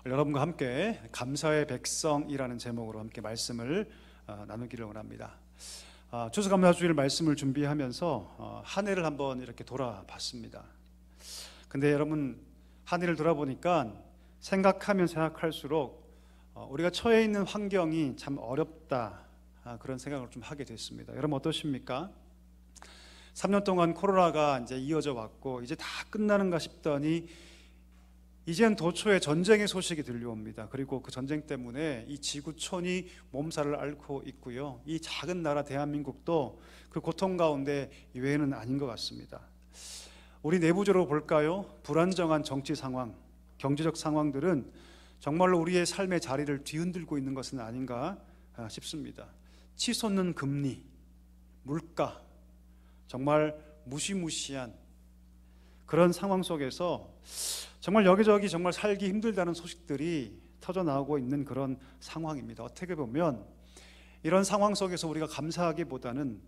여러분과 함께 감사의 백성이라는 제목으로 함께 말씀을 나누기를 원합니다. 추수감사주일 말씀을 준비하면서 한 해를 한번 이렇게 돌아봤습니다. 근데 여러분, 한 해를 돌아보니까 생각하면 생각할수록 우리가 처해 있는 환경이 참 어렵다, 그런 생각을 좀 하게 됐습니다. 여러분 어떠십니까? 3년 동안 코로나가 이제 이어져 왔고 이제 다 끝나는가 싶더니 이젠 도처에 전쟁의 소식이 들려옵니다. 그리고 그 전쟁 때문에 이 지구촌이 몸살을 앓고 있고요, 이 작은 나라 대한민국도 그 고통 가운데 이외에는 아닌 것 같습니다. 우리 내부적으로 볼까요? 불안정한 정치 상황, 경제적 상황들은 정말로 우리의 삶의 자리를 뒤흔들고 있는 것은 아닌가 싶습니다. 치솟는 금리, 물가, 정말 무시무시한 그런 상황 속에서 정말 여기저기 정말 살기 힘들다는 소식들이 터져나오고 있는 그런 상황입니다. 어떻게 보면 이런 상황 속에서 우리가 감사하기보다는,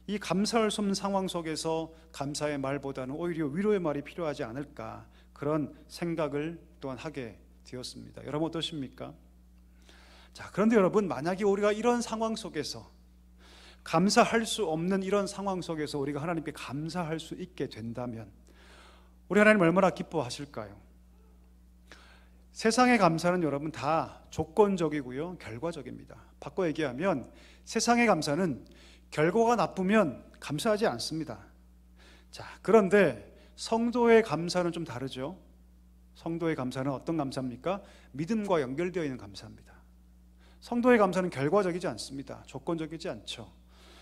이 감사할 수 없는 상황 속에서 감사의 말보다는 오히려 위로의 말이 필요하지 않을까, 그런 생각을 또한 하게 되었습니다. 여러분 어떠십니까? 자, 그런데 여러분, 만약에 우리가 이런 상황 속에서, 감사할 수 없는 이런 상황 속에서 우리가 하나님께 감사할 수 있게 된다면 우리 하나님 얼마나 기뻐하실까요? 세상의 감사는 여러분 다 조건적이고요, 결과적입니다. 바꿔 얘기하면 세상의 감사는 결과가 나쁘면 감사하지 않습니다. 자, 그런데 성도의 감사는 좀 다르죠. 성도의 감사는 어떤 감사입니까? 믿음과 연결되어 있는 감사입니다. 성도의 감사는 결과적이지 않습니다. 조건적이지 않죠.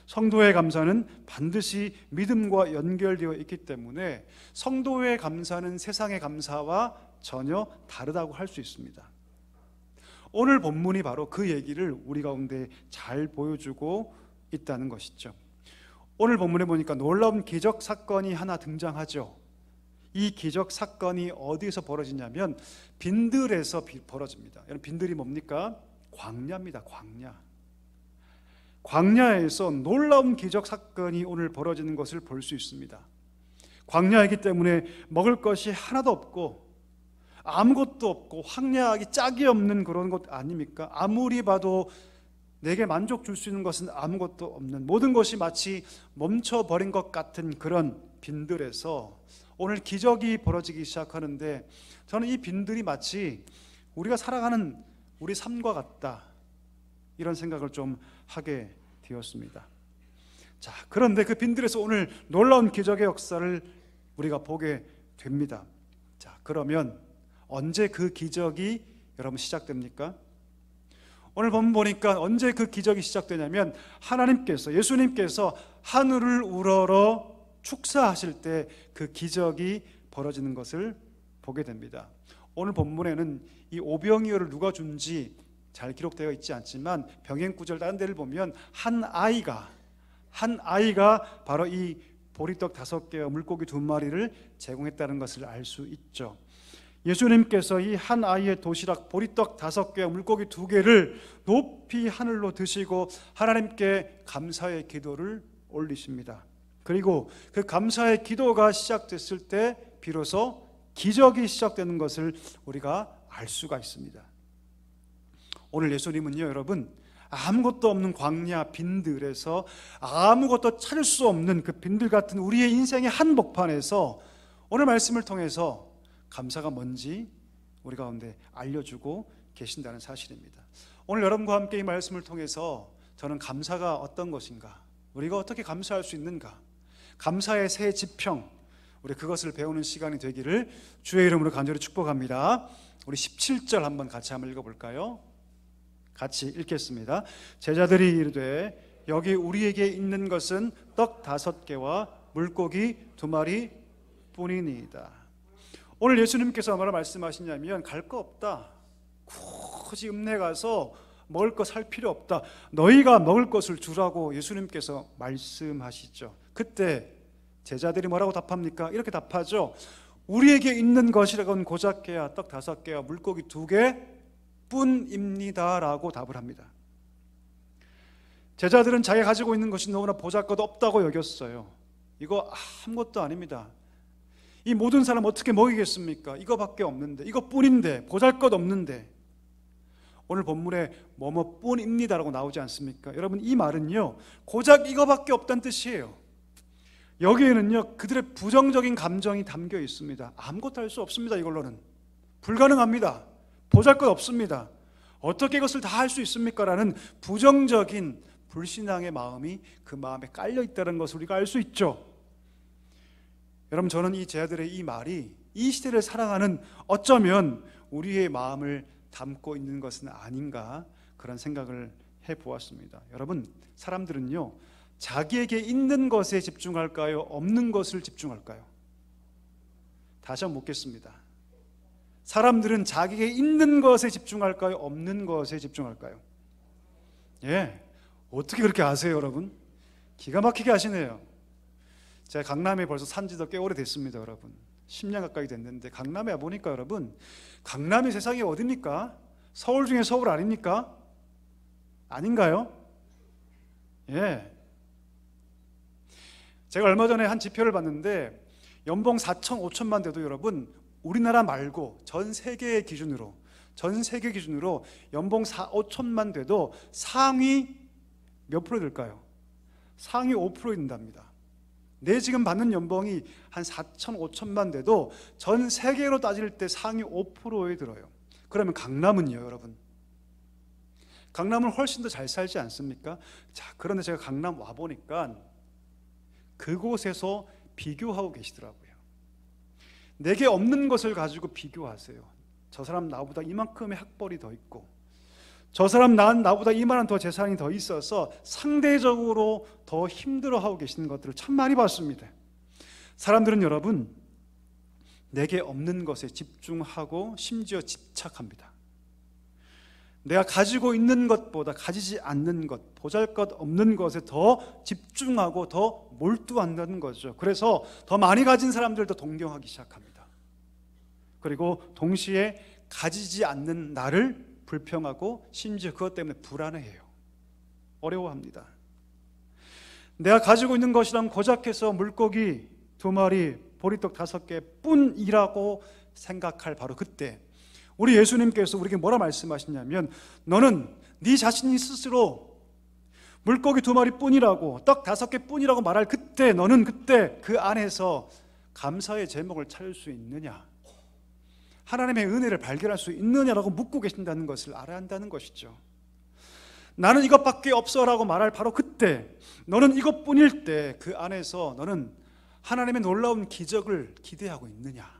성도의 감사는 반드시 믿음과 연결되어 있기 때문에 성도의 감사는 세상의 감사와 전혀 다르다고 할 수 있습니다. 오늘 본문이 바로 그 얘기를 우리 가운데 잘 보여주고 있다는 것이죠. 오늘 본문에 보니까 놀라운 기적 사건이 하나 등장하죠. 이 기적 사건이 어디에서 벌어지냐면 빈들에서 벌어집니다. 여러분, 빈들이 뭡니까? 광야입니다. 광야에서 놀라운 기적 사건이 오늘 벌어지는 것을 볼 수 있습니다. 광야이기 때문에 먹을 것이 하나도 없고 아무것도 없고 황량하기 짝이 없는 그런 곳 아닙니까? 아무리 봐도 내게 만족 줄 수 있는 것은 아무것도 없는, 모든 것이 마치 멈춰버린 것 같은 그런 빈들에서 오늘 기적이 벌어지기 시작하는데, 저는 이 빈들이 마치 우리가 살아가는 우리 삶과 같다, 이런 생각을 좀 하게 되었습니다. 자, 그런데 그 빈들에서 오늘 놀라운 기적의 역사를 우리가 보게 됩니다. 자, 그러면 언제 그 기적이 여러분 시작됩니까? 오늘 본문 보니까 언제 그 기적이 시작되냐면 하나님께서, 예수님께서 하늘을 우러러 축사하실 때 그 기적이 벌어지는 것을 보게 됩니다. 오늘 본문에는 이 오병이어를 누가 준지 잘 기록되어 있지 않지만 병행 구절 다른 데를 보면 한 아이가 바로 이 보리떡 5개와 물고기 2마리를 제공했다는 것을 알 수 있죠. 예수님께서 이 한 아이의 도시락 보리떡 5개와 물고기 2개를 높이 하늘로 드시고 하나님께 감사의 기도를 올리십니다. 그리고 그 감사의 기도가 시작됐을 때 비로소 기적이 시작되는 것을 우리가 알 수가 있습니다. 오늘 예수님은요, 여러분, 아무것도 없는 광야 빈들에서 아무것도 찾을 수 없는 그 빈들 같은 우리의 인생의 한복판에서 오늘 말씀을 통해서 감사가 뭔지 우리 가운데 알려주고 계신다는 사실입니다. 오늘 여러분과 함께 이 말씀을 통해서 저는 감사가 어떤 것인가, 우리가 어떻게 감사할 수 있는가, 감사의 새 지평, 우리 그것을 배우는 시간이 되기를 주의 이름으로 간절히 축복합니다. 우리 17절 한번 같이 한번 읽어볼까요? 같이 읽겠습니다. 제자들이 이르되 여기 우리에게 있는 것은 떡 5개와 물고기 2마리 뿐이니이다. 오늘 예수님께서 뭐라 말씀하시냐면 갈 거 없다, 굳이 읍내 가서 먹을 거 살 필요 없다, 너희가 먹을 것을 주라고 예수님께서 말씀하시죠. 그때 제자들이 뭐라고 답합니까? 이렇게 답하죠. 우리에게 있는 것이라고는 고작해야 떡 5개와 물고기 2개 뿐입니다 라고 답을 합니다. 제자들은 자기가 가지고 있는 것이 너무나 보잘것 없다고 여겼어요. 이거 아무것도 아닙니다. 이 모든 사람 어떻게 먹이겠습니까? 이거밖에 없는데, 이것뿐인데, 보잘것없는데. 오늘 본문에 뭐뭐뿐입니다라고 나오지 않습니까? 여러분, 이 말은요 고작 이거밖에 없다는 뜻이에요. 여기에는요 그들의 부정적인 감정이 담겨 있습니다. 아무것도 할 수 없습니다. 이걸로는 불가능합니다. 보잘것없습니다. 어떻게 이것을 다 할 수 있습니까? 라는 부정적인 불신앙의 마음이 그 마음에 깔려 있다는 것을 우리가 알 수 있죠. 여러분, 저는 이 제자들의 이 말이 이 시대를 살아가는 어쩌면 우리의 마음을 담고 있는 것은 아닌가, 그런 생각을 해보았습니다. 여러분, 사람들은요 자기에게 있는 것에 집중할까요? 없는 것을 집중할까요? 다시 한번 묻겠습니다. 사람들은 자기에게 있는 것에 집중할까요? 없는 것에 집중할까요? 예, 어떻게 그렇게 아세요, 여러분? 기가 막히게 아시네요. 제가 강남에 벌써 산 지도 꽤 오래됐습니다. 여러분, 10년 가까이 됐는데 강남에 와보니까 여러분, 강남이 세상에 어딥니까? 서울 중에 서울 아닙니까? 아닌가요? 예. 제가 얼마 전에 한 지표를 봤는데 연봉 4천, 5천만 돼도 여러분, 우리나라 말고 전 세계 기준으로 연봉 4, 5천만 돼도 상위 몇 프로 될까요? 상위 5%에 든답니다. 내 지금 받는 연봉이 한 4천, 5천만 돼도 전 세계로 따질 때 상위 5%에 들어요. 그러면 강남은요, 여러분? 강남은 훨씬 더 잘 살지 않습니까? 자, 그런데 제가 강남 와보니까 그곳에서 비교하고 계시더라고요. 내게 없는 것을 가지고 비교하세요. 저 사람 나보다 이만큼의 학벌이 더 있고, 저 사람 나보다 이만한 더 재산이 더 있어서 상대적으로 더 힘들어하고 계시는 것들을 참 많이 봤습니다. 사람들은 여러분, 내게 없는 것에 집중하고 심지어 집착합니다. 내가 가지고 있는 것보다 가지지 않는 것, 보잘것없는 것에 더 집중하고 더 몰두한다는 거죠. 그래서 더 많이 가진 사람들도 동경하기 시작합니다. 그리고 동시에 가지지 않는 나를 불평하고 심지어 그것 때문에 불안해해요. 어려워합니다. 내가 가지고 있는 것이란 고작해서 물고기 2마리, 보리떡 5개 뿐이라고 생각할 바로 그때 우리 예수님께서 우리에게 뭐라 말씀하시냐면, 너는 네 자신이 스스로 물고기 2마리 뿐이라고, 떡 5개 뿐이라고 말할 그때, 너는 그때 그 안에서 감사의 제목을 찾을 수 있느냐, 하나님의 은혜를 발견할 수 있느냐라고 묻고 계신다는 것을 알아야 한다는 것이죠. 나는 이것밖에 없어라고 말할 바로 그때, 너는 이것뿐일 때 그 안에서 너는 하나님의 놀라운 기적을 기대하고 있느냐,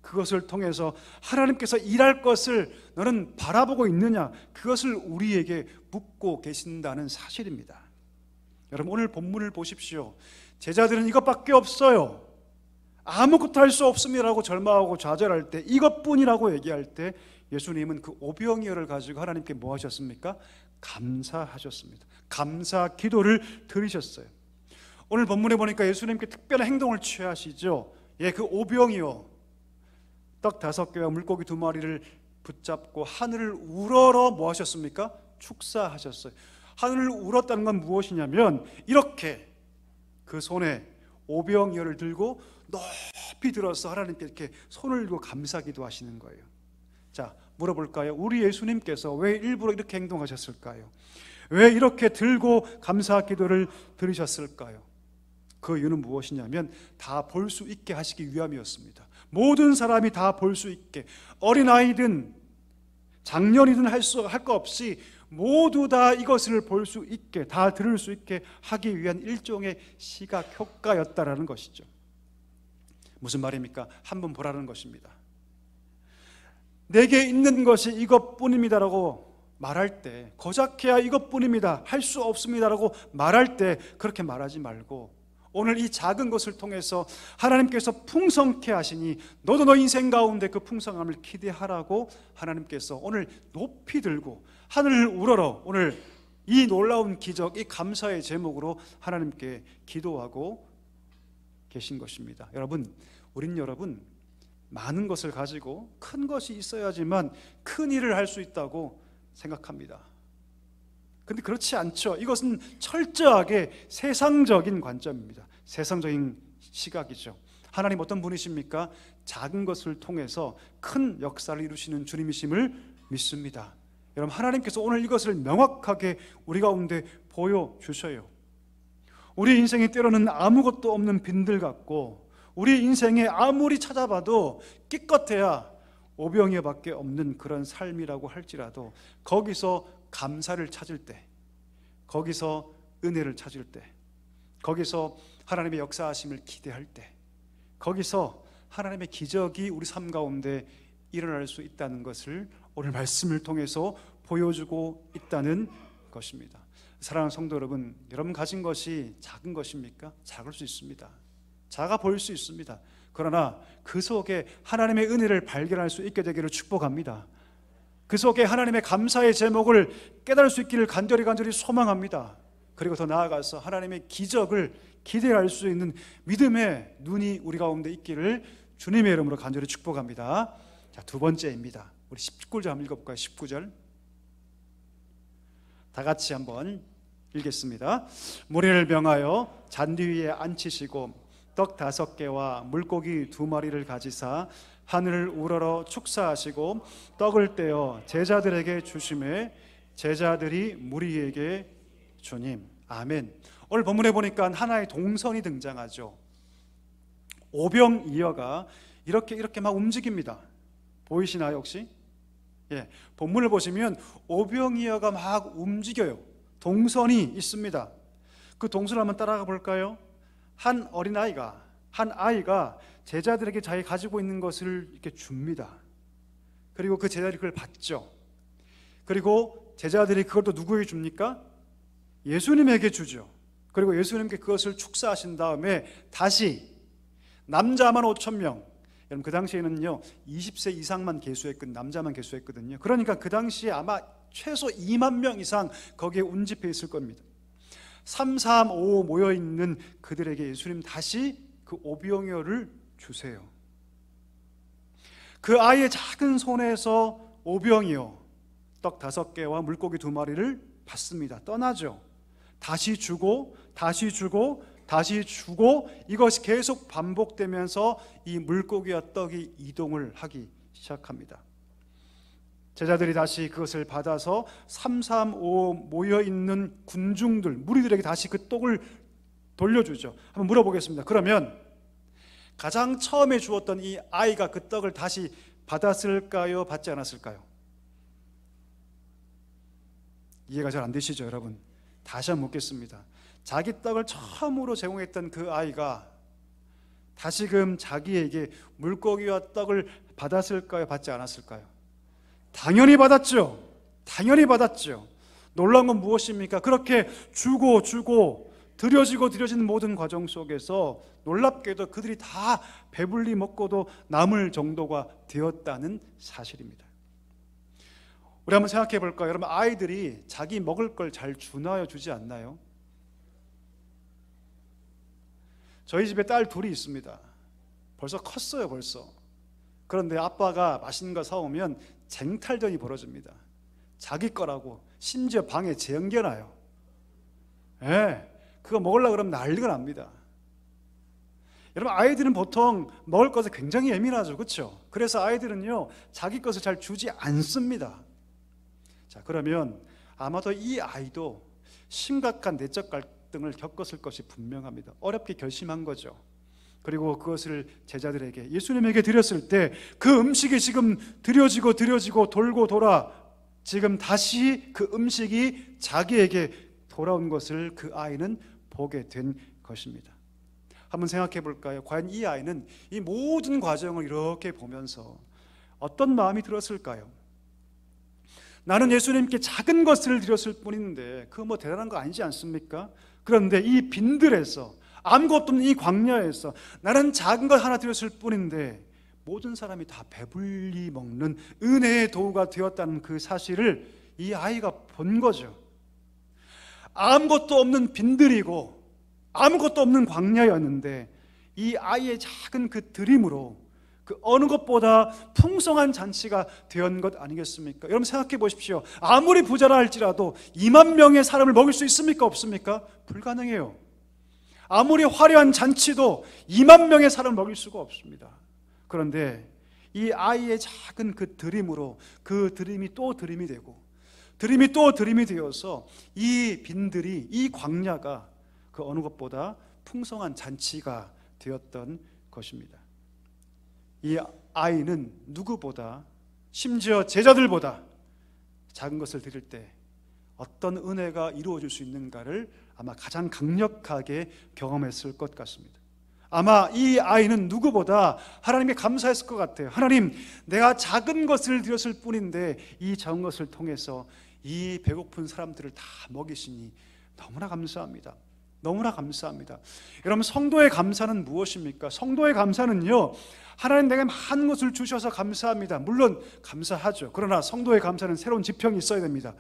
그것을 통해서 하나님께서 일할 것을 너는 바라보고 있느냐, 그것을 우리에게 묻고 계신다는 사실입니다. 여러분, 오늘 본문을 보십시오. 제자들은 이것밖에 없어요, 아무것도 할 수 없습니다라고 절망하고 좌절할 때, 이것뿐이라고 얘기할 때 예수님은 그 오병이어를 가지고 하나님께 뭐 하셨습니까? 감사하셨습니다. 감사 기도를 드리셨어요. 오늘 본문에 보니까 예수님께 특별한 행동을 취하시죠. 예, 그 오병이어, 떡 5개와 물고기 2마리를 붙잡고 하늘을 우러러 뭐 하셨습니까? 축사하셨어요. 하늘을 울었다는 건 무엇이냐면, 이렇게 그 손에 오병이어를 들고 높이 들어서 하나님께 이렇게 손을 들고 감사기도 하시는 거예요. 자, 물어볼까요? 우리 예수님께서 왜 일부러 이렇게 행동하셨을까요? 왜 이렇게 들고 감사기도를 드리셨을까요? 그 이유는 무엇이냐면 다 볼 수 있게 하시기 위함이었습니다. 모든 사람이 다 볼 수 있게, 어린아이든 장년이든 할 거 없이 모두 다 이것을 볼 수 있게, 다 들을 수 있게 하기 위한 일종의 시각 효과였다라는 것이죠. 무슨 말입니까? 한번 보라는 것입니다. 내게 있는 것이 이것뿐입니다라고 말할 때, 고작해야 이것뿐입니다, 할 수 없습니다라고 말할 때 그렇게 말하지 말고, 오늘 이 작은 것을 통해서 하나님께서 풍성케 하시니 너도 너 인생 가운데 그 풍성함을 기대하라고 하나님께서 오늘 높이 들고 하늘을 우러러 오늘 이 놀라운 기적, 이 감사의 제목으로 하나님께 기도하고 계신 것입니다. 여러분, 여러분 많은 것을 가지고 큰 것이 있어야지만 큰 일을 할 수 있다고 생각합니다. 근데 그렇지 않죠. 이것은 철저하게 세상적인 관점입니다. 세상적인 시각이죠. 하나님 어떤 분이십니까? 작은 것을 통해서 큰 역사를 이루시는 주님이심을 믿습니다. 여러분, 하나님께서 오늘 이것을 명확하게 우리 가운데 보여주셔요. 우리 인생이 때로는 아무것도 없는 빈들 같고, 우리 인생에 아무리 찾아봐도 기껏해야 오병이어밖에 없는 그런 삶이라고 할지라도, 거기서 감사를 찾을 때, 거기서 은혜를 찾을 때, 거기서 하나님의 역사하심을 기대할 때, 거기서 하나님의 기적이 우리 삶 가운데 일어날 수 있다는 것을 오늘 말씀을 통해서 보여주고 있다는 것입니다. 사랑하는 성도 여러분, 여러분 가진 것이 작은 것입니까? 작을 수 있습니다. 작아 보일 수 있습니다. 그러나 그 속에 하나님의 은혜를 발견할 수 있게 되기를 축복합니다. 그 속에 하나님의 감사의 제목을 깨달을 수 있기를 간절히 소망합니다. 그리고 더 나아가서 하나님의 기적을 기대할 수 있는 믿음의 눈이 우리 가운데 있기를 주님의 이름으로 간절히 축복합니다. 자, 두 번째입니다. 우리 19절 한번 읽어볼까요? 19절 다 같이 한번 읽겠습니다. 무리를 명하여 잔디 위에 앉히시고 떡 5개와 물고기 2마리를 가지사 하늘을 우러러 축사하시고 떡을 떼어 제자들에게 주심에 제자들이 무리에게 주님. 아멘. 오늘 본문에 보니까 하나의 동선이 등장하죠. 오병이어가 이렇게 막 움직입니다. 보이시나요 혹시? 예, 본문을 보시면 오병이어가 막 움직여요. 동선이 있습니다. 그 동선을 한번 따라가 볼까요? 한 아이가 제자들에게 자기 가지고 있는 것을 이렇게 줍니다. 그리고 그 제자들이 그걸 받죠. 그리고 제자들이 그걸 또 누구에게 줍니까? 예수님에게 주죠. 그리고 예수님께 그것을 축사하신 다음에 다시 남자만 5,000명, 여러분 그 당시에는요 20세 이상만 계수했거든요. 남자만 계수했거든요. 그러니까 그 당시에 아마 최소 2만 명 이상 거기에 운집해 있을 겁니다. 3, 3, 5 모여있는 그들에게 예수님 다시 그 오병이어를 주세요. 그 아이의 작은 손에서 오병이어 떡 5개와 물고기 2마리를 받습니다. 떠나죠. 다시 주고 다시 주고 다시 주고, 이것이 계속 반복되면서 이 물고기와 떡이 이동을 하기 시작합니다. 제자들이 다시 그것을 받아서 3, 3, 5 모여있는 군중들, 무리들에게 다시 그 떡을 돌려주죠. 한번 물어보겠습니다. 그러면 가장 처음에 주었던 이 아이가 그 떡을 다시 받았을까요? 받지 않았을까요? 이해가 잘 안 되시죠, 여러분? 다시 한번 묻겠습니다. 자기 떡을 처음으로 제공했던 그 아이가 다시금 자기에게 물고기와 떡을 받았을까요? 받지 않았을까요? 당연히 받았죠. 당연히 받았죠. 놀라운 건 무엇입니까? 그렇게 주고 드려지는 모든 과정 속에서 놀랍게도 그들이 다 배불리 먹고도 남을 정도가 되었다는 사실입니다. 우리 한번 생각해 볼까요? 여러분, 아이들이 자기 먹을 걸 잘 주나요? 주지 않나요? 저희 집에 딸 둘이 있습니다. 벌써 컸어요, 벌써. 그런데 아빠가 맛있는 거 사오면 쟁탈전이 벌어집니다. 자기 거라고 심지어 방에 재연겨놔요. 예, 그거 먹으려고 그러면 난리가 납니다. 여러분, 아이들은 보통 먹을 것에 굉장히 예민하죠, 그렇죠? 그래서 아이들은요 자기 것을 잘 주지 않습니다. 자, 그러면 아마도 이 아이도 심각한 내적 갈등을 겪었을 것이 분명합니다. 어렵게 결심한 거죠. 그리고 그것을 제자들에게, 예수님에게 드렸을 때 그 음식이 지금 드려지고 돌고 돌아 지금 다시 그 음식이 자기에게 돌아온 것을 그 아이는 보게 된 것입니다. 한번 생각해 볼까요? 과연 이 아이는 이 모든 과정을 이렇게 보면서 어떤 마음이 들었을까요? 나는 예수님께 작은 것을 드렸을 뿐인데 그거 뭐 대단한 거 아니지 않습니까? 그런데 이 빈들에서, 아무것도 없는 이 광야에서 나는 작은 것 하나 드렸을 뿐인데 모든 사람이 다 배불리 먹는 은혜의 도구가 되었다는 그 사실을 이 아이가 본 거죠. 아무것도 없는 빈들이고 아무것도 없는 광야였는데 이 아이의 작은 그 드림으로 그 어느 것보다 풍성한 잔치가 된 것 아니겠습니까? 여러분 생각해 보십시오. 아무리 부자라 할지라도 2만 명의 사람을 먹일 수 있습니까? 없습니까? 불가능해요. 아무리 화려한 잔치도 2만 명의 사람을 먹일 수가 없습니다. 그런데 이 아이의 작은 그 드림으로 그 드림이 또 드림이 되고 드림이 또 드림이 되어서 이 빈들이, 이 광야가 그 어느 것보다 풍성한 잔치가 되었던 것입니다. 이 아이는 누구보다, 심지어 제자들보다 작은 것을 드릴 때 어떤 은혜가 이루어질 수 있는가를 아마 가장 강력하게 경험했을 것 같습니다. 아마 이 아이는 누구보다 하나님께 감사했을 것 같아요. 하나님, 내가 작은 것을 드렸을 뿐인데 이 작은 것을 통해서 이 배고픈 사람들을 다 먹이시니 너무나 감사합니다. 너무나 감사합니다. 여러분, 성도의 감사는 무엇입니까? 성도의 감사는요, 하나님 내게 많은 것을 주셔서 감사합니다. 물론 감사하죠. 그러나 성도의 감사는 새로운 지평이 있어야 됩니다.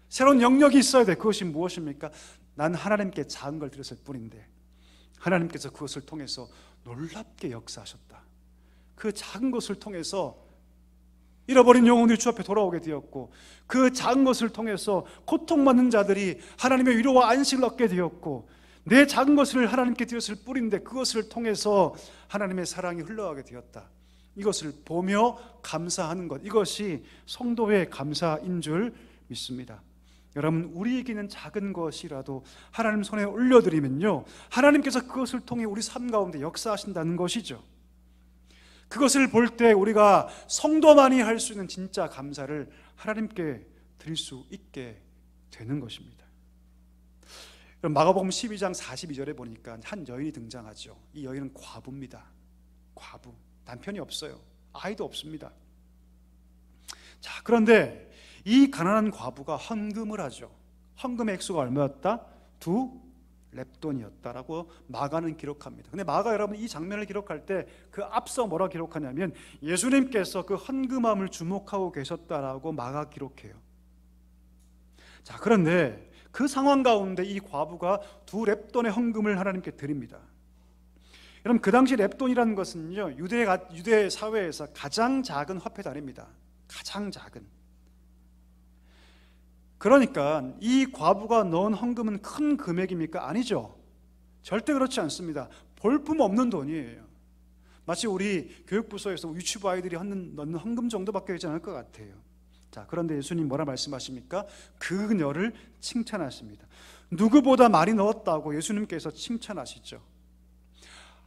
새로운 영역이 있어야 돼. 그것이 무엇입니까? 난 하나님께 작은 걸 드렸을 뿐인데 하나님께서 그것을 통해서 놀랍게 역사하셨다. 그 작은 것을 통해서 잃어버린 영혼들이 주 앞에 돌아오게 되었고, 그 작은 것을 통해서 고통받는 자들이 하나님의 위로와 안식을 얻게 되었고, 내 작은 것을 하나님께 드렸을 뿐인데 그것을 통해서 하나님의 사랑이 흘러가게 되었다. 이것을 보며 감사하는 것, 이것이 성도의 감사인 줄 믿습니다. 여러분, 우리에게는 작은 것이라도 하나님 손에 올려드리면요, 하나님께서 그것을 통해 우리 삶 가운데 역사하신다는 것이죠. 그것을 볼 때 우리가 성도만이 할 수 있는 진짜 감사를 하나님께 드릴 수 있게 되는 것입니다. 마가복음 12장 42절에 보니까 한 여인이 등장하죠. 이 여인은 과부입니다. 과부, 남편이 없어요. 아이도 없습니다. 자, 그런데 이 가난한 과부가 헌금을 하죠. 헌금의 액수가 얼마였다? 2렙돈이었다라고 마가는 기록합니다. 근데 마가, 여러분, 이 장면을 기록할 때 그 앞서 뭐라 기록하냐면 예수님께서 그 헌금함을 주목하고 계셨다라고 마가 기록해요. 자, 그런데 그 상황 가운데 이 과부가 2렙돈의 헌금을 하나님께 드립니다. 여러분, 그 당시 렙돈이라는 것은요, 유대 사회에서 가장 작은 화폐 단위입니다. 가장 작은. 그러니까 이 과부가 넣은 헌금은 큰 금액입니까? 아니죠. 절대 그렇지 않습니다. 볼품 없는 돈이에요. 마치 우리 교육부서에서 유치부 아이들이 넣는 헌금 정도밖에 되지 않을 것 같아요. 자, 그런데 예수님 뭐라 말씀하십니까? 그녀를 칭찬하십니다. 누구보다 많이 넣었다고 예수님께서 칭찬하시죠.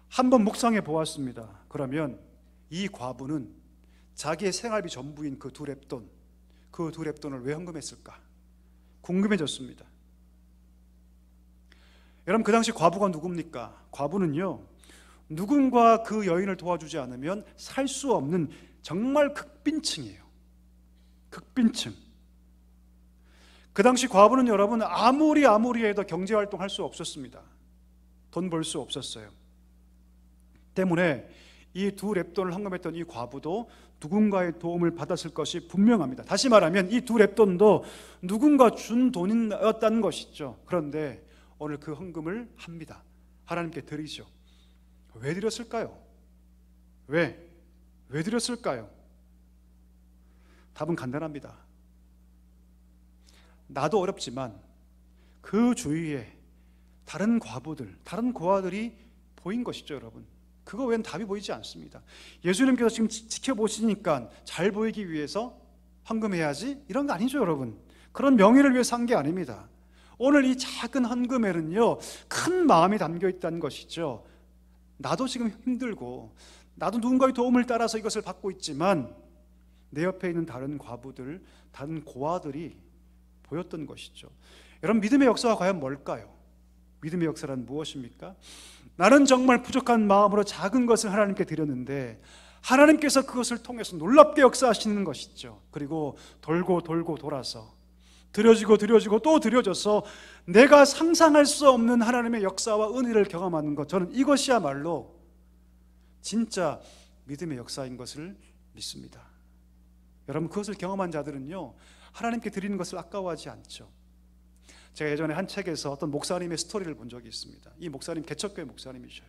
한번 묵상해 보았습니다. 그러면 이 과부는 자기의 생활비 전부인 그 2렙돈, 그 2렙돈을 왜 헌금했을까? 궁금해졌습니다. 여러분, 그 당시 과부가 누굽니까? 과부는요, 누군가 그 여인을 도와주지 않으면 살 수 없는 정말 극빈층이에요. 극빈층. 그 당시 과부는 여러분 아무리 해도 경제활동할 수 없었습니다. 돈 벌 수 없었어요. 때문에 이 2렙돈을 헌금했던 이 과부도 누군가의 도움을 받았을 것이 분명합니다. 다시 말하면 이 2렙돈도 누군가 준 돈이었다는 것이죠. 그런데 오늘 그 헌금을 합니다. 하나님께 드리죠. 왜 드렸을까요? 왜 드렸을까요? 답은 간단합니다. 나도 어렵지만 그 주위에 다른 과부들, 다른 고아들이 보인 것이죠, 여러분. 그거 외엔 답이 보이지 않습니다. 예수님께서 지금 지켜보시니까 잘 보이기 위해서 헌금해야지 이런 거 아니죠, 여러분. 그런 명예를 위해서 한 게 아닙니다. 오늘 이 작은 헌금에는요, 큰 마음이 담겨 있다는 것이죠. 나도 지금 힘들고 나도 누군가의 도움을 따라서 이것을 받고 있지만 내 옆에 있는 다른 과부들, 다른 고아들이 보였던 것이죠. 여러분, 믿음의 역사가 과연 뭘까요? 믿음의 역사란 무엇입니까? 나는 정말 부족한 마음으로 작은 것을 하나님께 드렸는데 하나님께서 그것을 통해서 놀랍게 역사하시는 것이죠. 그리고 돌고 돌아서 드려지고 또 드려져서 내가 상상할 수 없는 하나님의 역사와 은혜를 경험하는 것, 저는 이것이야말로 진짜 믿음의 역사인 것을 믿습니다. 여러분, 그것을 경험한 자들은요, 하나님께 드리는 것을 아까워하지 않죠. 제가 예전에 한 책에서 어떤 목사님의 스토리를 본 적이 있습니다. 이 목사님 개척교회 목사님이셔요.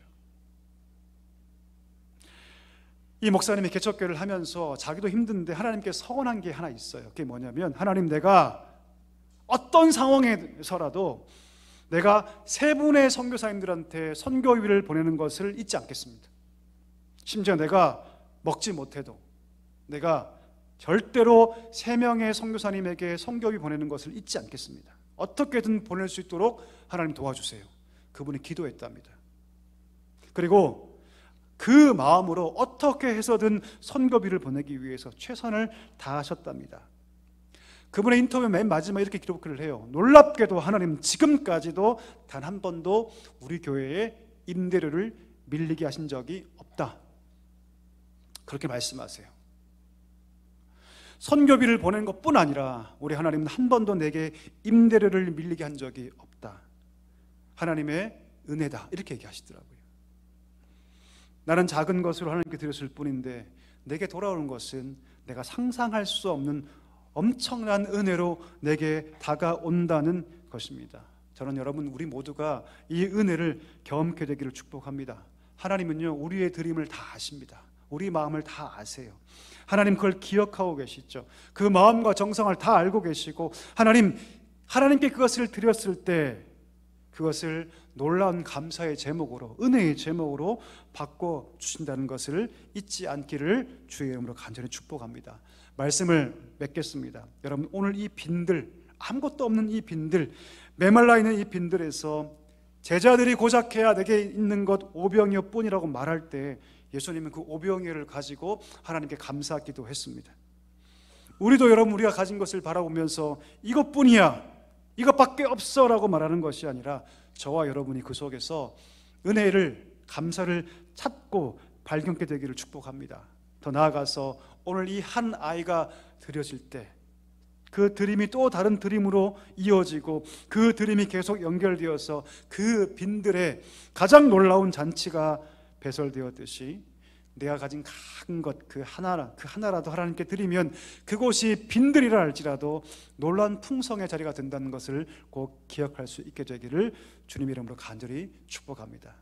이 목사님이 개척교회를 하면서 자기도 힘든데 하나님께 서원한 게 하나 있어요. 그게 뭐냐면, 하나님, 내가 어떤 상황에서라도 내가 세 분의 선교사님들한테 선교비를 보내는 것을 잊지 않겠습니다. 심지어 내가 먹지 못해도 내가 절대로 3명의 선교사님에게 선교비 보내는 것을 잊지 않겠습니다. 어떻게든 보낼 수 있도록 하나님 도와주세요. 그분이 기도했답니다. 그리고 그 마음으로 어떻게 해서든 선교비를 보내기 위해서 최선을 다하셨답니다. 그분의 인터뷰 맨 마지막에 이렇게 기록을 해요. 놀랍게도 하나님 지금까지도 단 한 번도 우리 교회에 임대료를 밀리게 하신 적이 없다. 그렇게 말씀하세요. 선교비를 보낸 것뿐 아니라 우리 하나님은 한 번도 내게 임대료를 밀리게 한 적이 없다. 하나님의 은혜다. 이렇게 얘기하시더라고요. 나는 작은 것으로 하나님께 드렸을 뿐인데 내게 돌아오는 것은 내가 상상할 수 없는 엄청난 은혜로 내게 다가온다는 것입니다. 저는 여러분 우리 모두가 이 은혜를 경험하게 되기를 축복합니다. 하나님은요 우리의 드림을 다 아십니다. 우리 마음을 다 아세요. 하나님 그걸 기억하고 계시죠. 그 마음과 정성을 다 알고 계시고 하나님께 그것을 드렸을 때 그것을 놀라운 감사의 제목으로, 은혜의 제목으로 바꿔주신다는 것을 잊지 않기를 주의 이름으로 간절히 축복합니다. 말씀을 맺겠습니다. 여러분 오늘 이 빈들, 아무것도 없는 이 빈들, 메말라 있는 이 빈들에서 제자들이 고작해야 내게 있는 것 5병이여 뿐이라고 말할 때 예수님은 그 5병이를 가지고 하나님께 감사 기도했습니다. 우리도 여러분 우리가 가진 것을 바라보면서 이것뿐이야, 이것밖에 없어 라고 말하는 것이 아니라 저와 여러분이 그 속에서 은혜를, 감사를 찾고 발견하게 되기를 축복합니다. 더 나아가서 오늘 이 한 아이가 드려질 때 그 드림이 또 다른 드림으로 이어지고 그 드림이 계속 연결되어서 그 빈들에 가장 놀라운 잔치가 배설되었듯이 내가 가진 큰 것 그 하나라도 하나님께 드리면 그곳이 빈들이라 할지라도 놀라운 풍성의 자리가 된다는 것을 꼭 기억할 수 있게 되기를 주님 이름으로 간절히 축복합니다.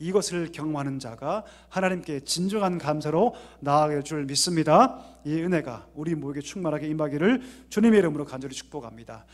이것을 경험하는 자가 하나님께 진정한 감사로 나아갈 줄 믿습니다. 이 은혜가 우리 모두에게 충만하게 임하기를 주님의 이름으로 간절히 축복합니다.